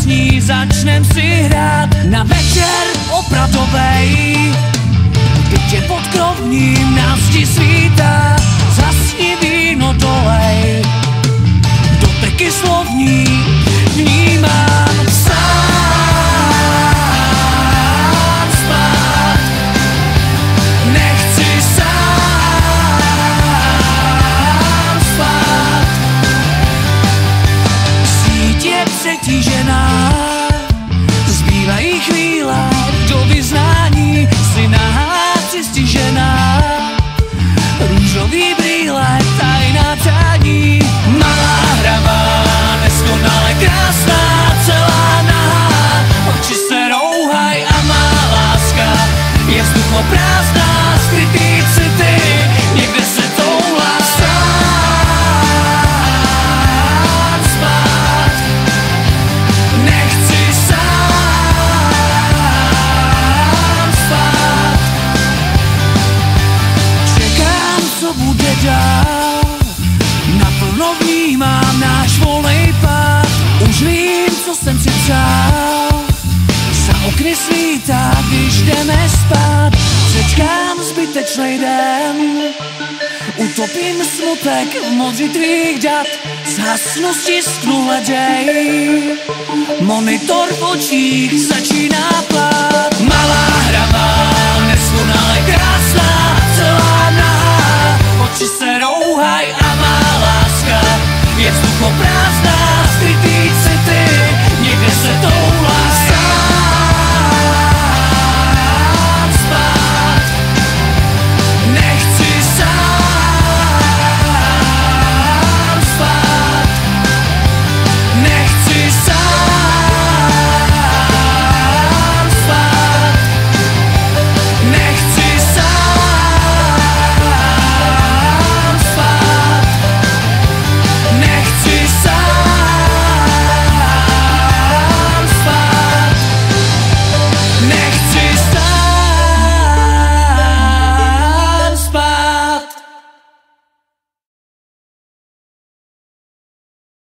písní začnem si hrát na večer opravdovej. V bytě pod krovním návšti svítá, zasni víno dolej. Doteky slovní vnímám sám spát. Nechci sám spát. Síť je přetížená, zbývají chvíle do vyznání. Si nahá přistižená, růžový brýle, tajná přání. Malá hravá, neskonale krásná, celá nahá, oči se rouhaj a má láska je vzduchoprázdná, skrytý city, někde se toulá. Sám spát, nechci sám spát. Čekám, co bude dál, naplno vnímám náš volnej pád. Už vím, co jsem si přál, za okny svítá, když jdeme spát. Přečkám zbytečnej den, utopím smutek v modři tvých dat. Zhasnu, stisknu, hledej, monitor v očích začíná